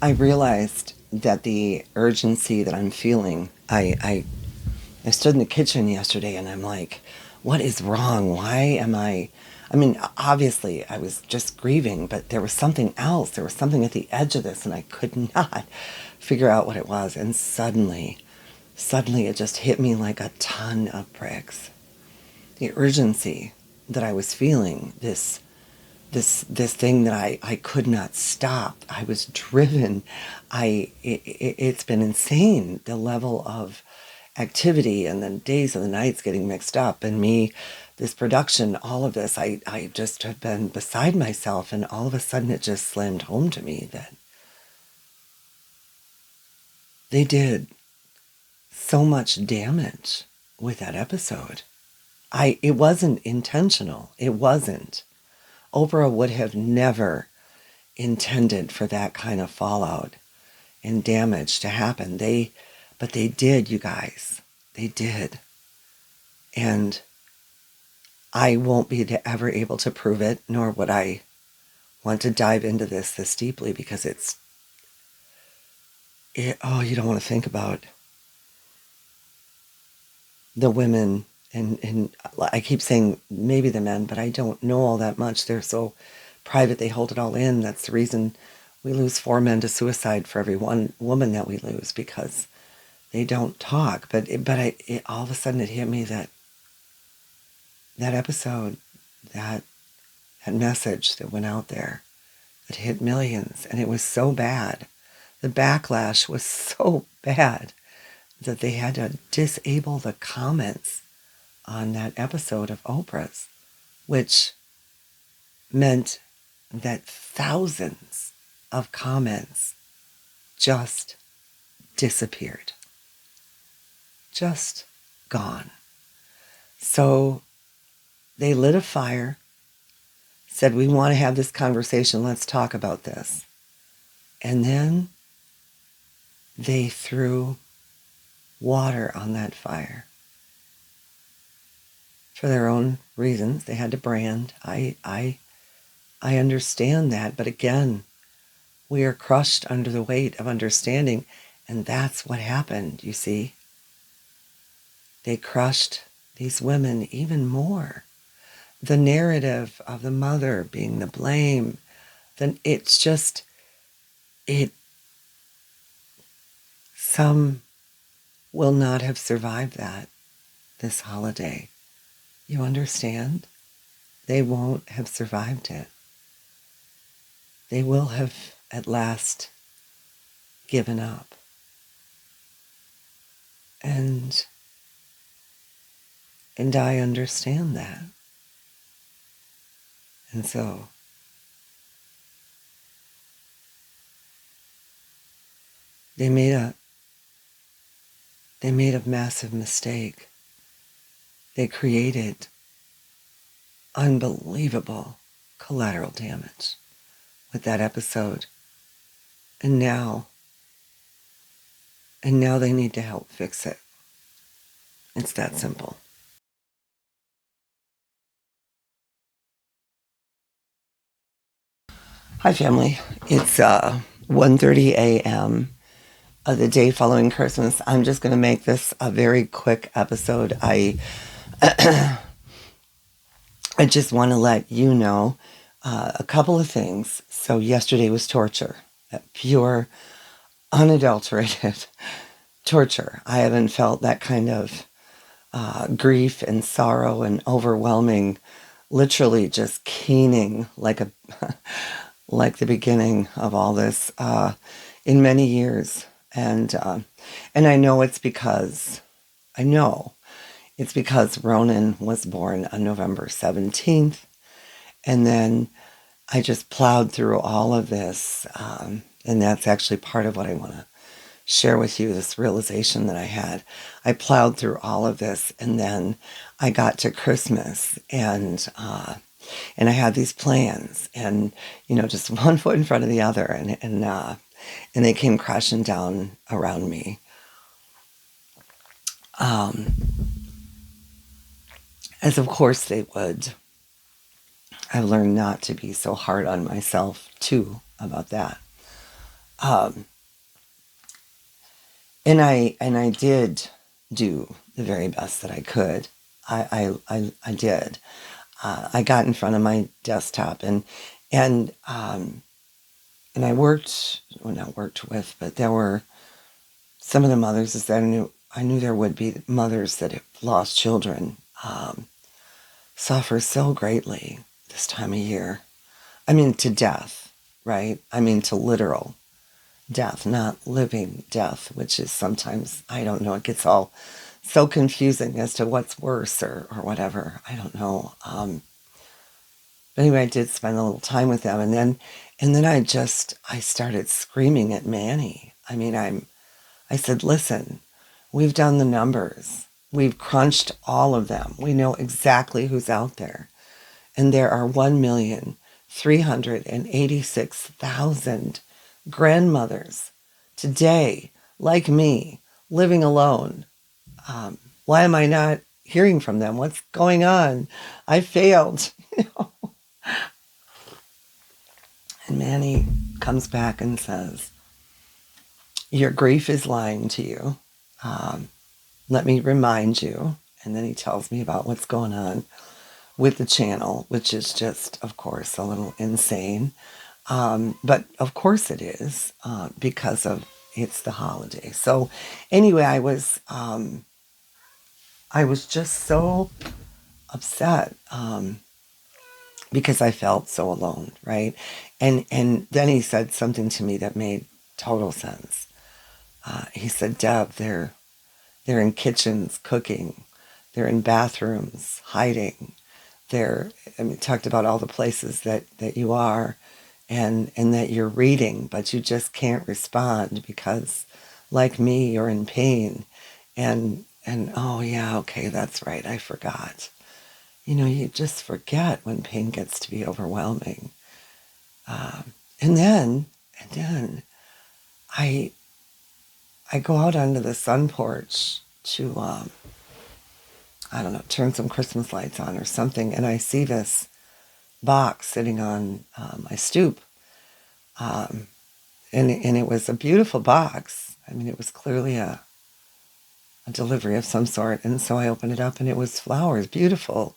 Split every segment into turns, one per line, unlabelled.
I realized that the urgency that I'm feeling, I stood in the kitchen yesterday and I'm like, what is wrong? Why am I mean, obviously I was just grieving, but there was something else. There was something at the edge of this and I could not figure out what it was. And suddenly it just hit me like a ton of bricks. The urgency that I was feeling, this thing that I could not stop. I was driven. It's been insane, the level of activity and the days and the nights getting mixed up, and me, this production, all of this. I just have been beside myself, and all of a sudden it just slammed home to me that they did so much damage with that episode. It wasn't intentional. It wasn't. Oprah would have never intended for that kind of fallout and damage to happen. But they did, you guys. They did. And I won't be ever able to prove it, nor would I want to dive into this deeply, because you don't want to think about the women, and I keep saying maybe the men, but I don't know all that much. They're so private, they hold it all in. That's the reason we lose 4 men to suicide for every one woman that we lose, because they don't talk. But all of a sudden it hit me that episode, that message that went out there, that hit millions, and it was so bad. The backlash was so bad that they had to disable the comments on that episode of Oprah's, which meant that thousands of comments just disappeared. Just gone. So they lit a fire, said, we want to have this conversation, let's talk about this. And then they threw water on that fire. For their own reasons, they had to brand. I understand that, but again, we are crushed under the weight of understanding, and that's what happened, you see. They crushed these women even more. The narrative of the mother being the blame, then it's just, some will not have survived that this holiday. You understand? They won't have survived it. They will have at last given up. And I understand that. And so they made a massive mistake. They created unbelievable collateral damage with that episode. And now they need to help fix it. It's that simple. Hi, family. It's 1:30 a.m. The day following Christmas. I'm just going to make this a very quick episode. I just want to let you know a couple of things. So yesterday was torture, pure, unadulterated torture. I haven't felt that kind of grief and sorrow and overwhelming, literally just keening like like the beginning of all this in many years. And I know it's because Ronan was born on November 17th. And then I just plowed through all of this. And that's actually part of what I want to share with you, this realization that I had. I plowed through all of this, and then I got to Christmas, and I had these plans, and just one foot in front of the other, and they came crashing down around me. As of course they would. I've learned not to be so hard on myself too about that. Um, and I did do the very best that I could. I did. I got in front of my desktop and and I worked, well, not worked with, but there were some of the mothers that I knew there would be mothers that have lost children, suffer so greatly this time of year. I mean, to death, right? I mean, to literal death, not living death, which is sometimes, I don't know, it gets all so confusing as to what's worse or whatever. I don't know. But anyway, I did spend a little time with them, and then I started screaming at Manny. I mean, I said, listen, we've done the numbers. We've crunched all of them. We know exactly who's out there. And there are 1,386,000 grandmothers today, like me, living alone. Why am I not hearing from them? What's going on? I failed. And Manny comes back and says, your grief is lying to you. Um, Let me remind you. And then he tells me about what's going on with the channel, which is just, of course, a little insane. But of course it is, because of it's the holiday. So anyway, I was just so upset, because I felt so alone, right? And then he said something to me that made total sense. He said, Deb, they're in kitchens cooking, they're in bathrooms hiding, I mean, talked about all the places that you are, and that you're reading, but you just can't respond because, like me, you're in pain. And oh yeah, okay, that's right, I forgot. You just forget when pain gets to be overwhelming. And then I I go out onto the sun porch to I don't know, turn some Christmas lights on or something, and I see this box sitting on my stoop. Um, and it was a beautiful box. I mean, it was clearly a delivery of some sort. And so I opened it up, and it was flowers, beautiful,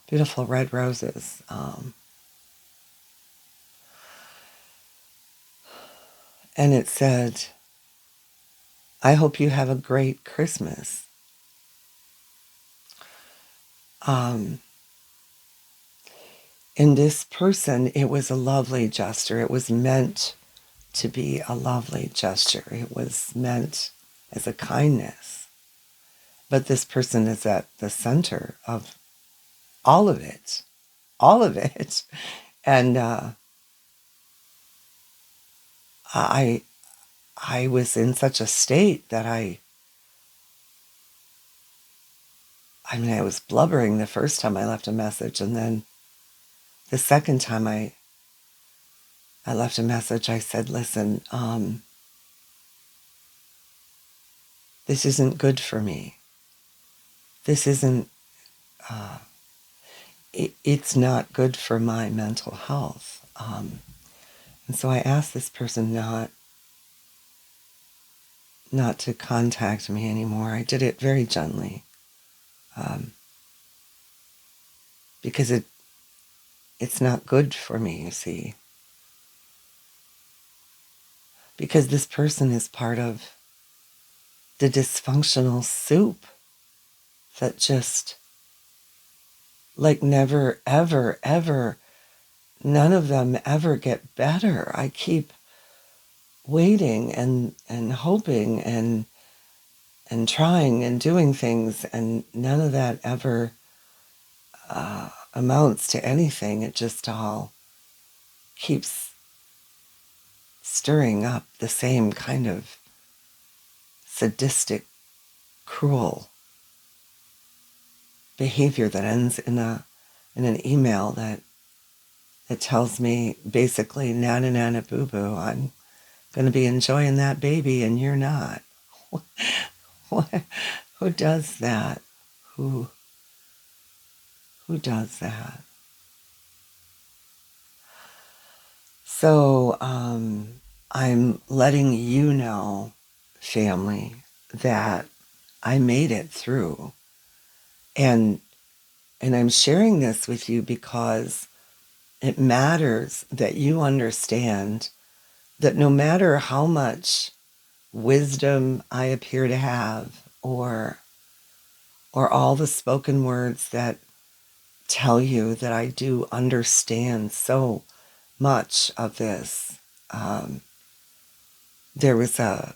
beautiful red roses. And it said, I hope you have a great Christmas. Um, in this person, it was a lovely gesture. It was meant to be a lovely gesture. It was meant as a kindness. But this person is at the center of all of it, all of it. And I I was in such a state that I mean, I was blubbering the first time I left a message, and then the second time I left a message, I said, listen, this isn't good for me. This isn't, it's not good for my mental health. And so I asked this person not to contact me anymore. I did it very gently, because it's not good for me, you see. Because this person is part of the dysfunctional soup that just, like, never, ever, ever, none of them ever get better. I keep waiting and hoping and trying and doing things, and none of that ever amounts to anything. It just all keeps stirring up the same kind of sadistic, cruel behavior that ends in an email that tells me basically, nana nana boo boo, I'm going to be enjoying that baby and you're not. Who does that? Who who does that? So I'm letting you know, family, that I made it through. And I'm sharing this with you because it matters that you understand that no matter how much wisdom I appear to have, or all the spoken words that tell you that I do understand so much of this. There was a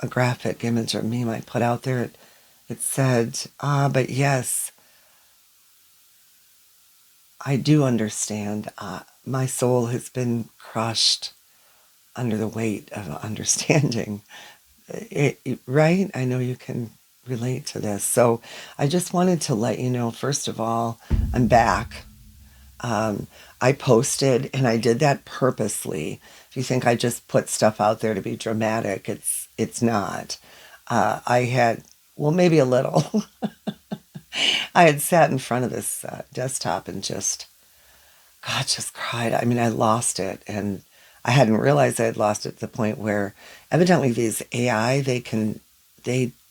graphic image of meme I put out there. It said, but yes, I do understand. My soul has been crushed under the weight of understanding. Right? I know you can relate to this. So I just wanted to let you know, first of all, I'm back. I posted, and I did that purposely. If you think I just put stuff out there to be dramatic, it's not. I had, well, maybe a little. I had sat in front of this desktop and just cried. I mean, I lost it, and I hadn't realized I had lost it to the point where evidently these AI, they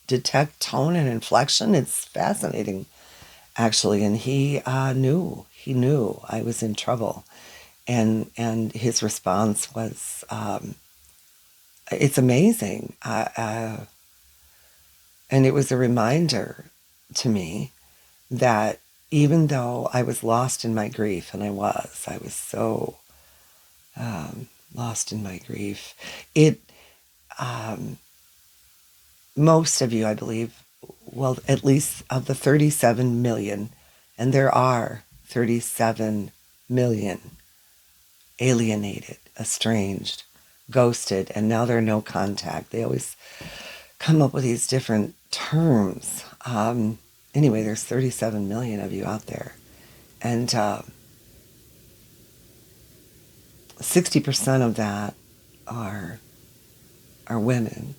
detect tone and inflection. It's fascinating, actually. And he knew I was in trouble, and his response was, it's amazing. And it was a reminder to me that even though I was lost in my grief, and I was so lost in my grief, it, most of you, I believe, well, at least of the 37 million, and there are 37 million alienated, estranged, ghosted, and now they're no contact. They always come up with these different terms. Anyway, there's 37 million of you out there, and 60% of that are women.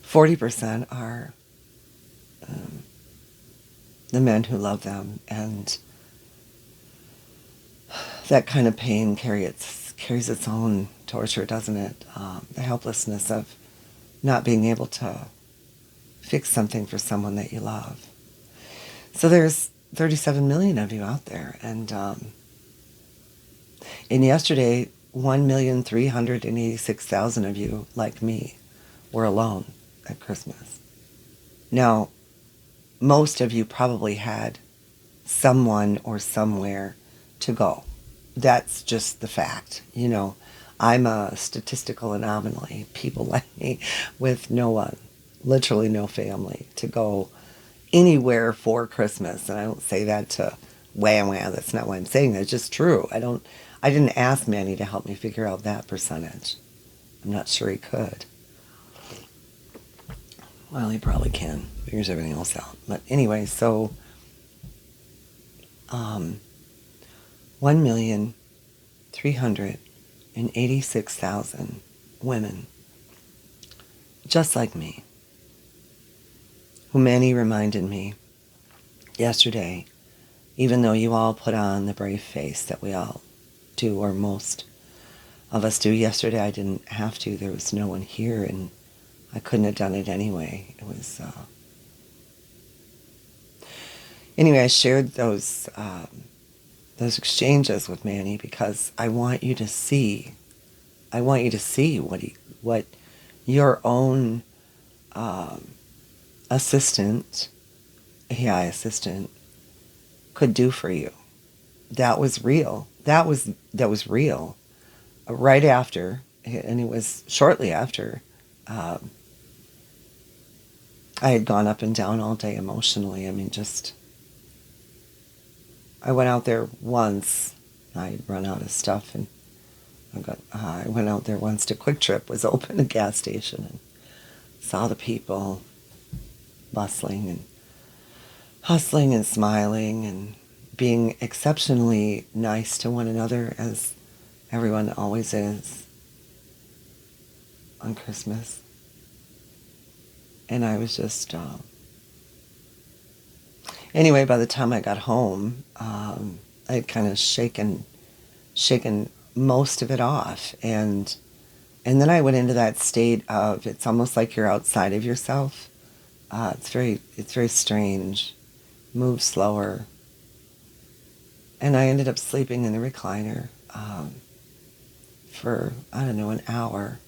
40% are the men who love them, and that kind of pain carries its own torture, doesn't it? The helplessness of not being able to fix something for someone that you love. So there's 37 million of you out there, and yesterday, 1,386,000 of you, like me, were alone at Christmas. Now, most of you probably had someone or somewhere to go. That's just the fact. You know, I'm a statistical anomaly. People like me with no one, literally no family, to go anywhere for Christmas. And I don't say that to wham. That's not why I'm saying that. It's just true. I didn't ask Manny to help me figure out that percentage. I'm not sure he could. Well, he probably can. Figures everything else out. But anyway, so 1,386,000 women, just like me, who Manny reminded me yesterday, even though you all put on the brave face that we all do, or most of us do. Yesterday I didn't have to. There was no one here, and I couldn't have done it anyway. It was... Anyway, I shared those exchanges with Manny because I want you to see. I want you to see what your own assistant, AI assistant, could do for you. That was real. That was real. Right after, and it was shortly after, I had gone up and down all day emotionally. I mean, I went out there once. I'd run out of stuff, and I went out there once to Quick Trip was open, a gas station, and saw the people bustling and hustling and smiling and being exceptionally nice to one another, as everyone always is on Christmas. And I was just... Anyway, by the time I got home, I had kind of shaken most of it off. And then I went into that state of, it's almost like you're outside of yourself. It's very strange. Move slower. And I ended up sleeping in the recliner for, I don't know, an hour.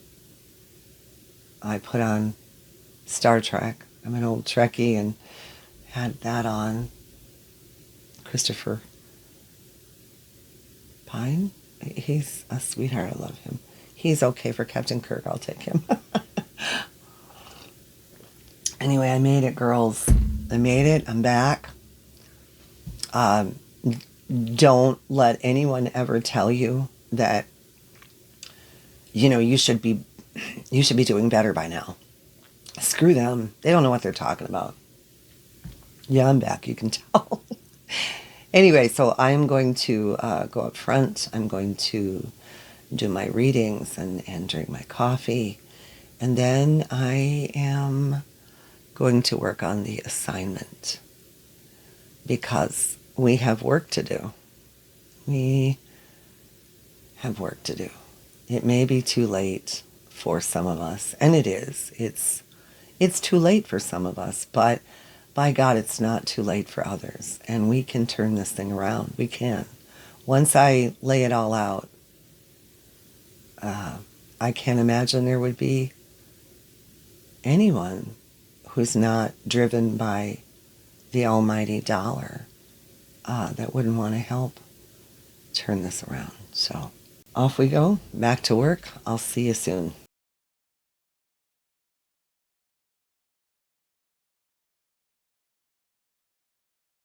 I put on Star Trek. I'm an old Trekkie and had that on. Christopher Pine? He's a sweetheart. I love him. He's okay for Captain Kirk. I'll take him. Anyway, I made it, girls. I made it. I'm back. Don't let anyone ever tell you that, you should be doing better by now. Screw them. They don't know what they're talking about. Yeah, I'm back. You can tell. Anyway, so I'm going to go up front. I'm going to do my readings and drink my coffee. And then I am going to work on the assignment because we have work to do. We have work to do. It may be too late for some of us, and it is. It's too late for some of us, but by God, it's not too late for others. And we can turn this thing around. We can. Once I lay it all out, I can't imagine there would be anyone who's not driven by the almighty dollar that wouldn't want to help turn this around. So off we go, back to work. I'll see you soon.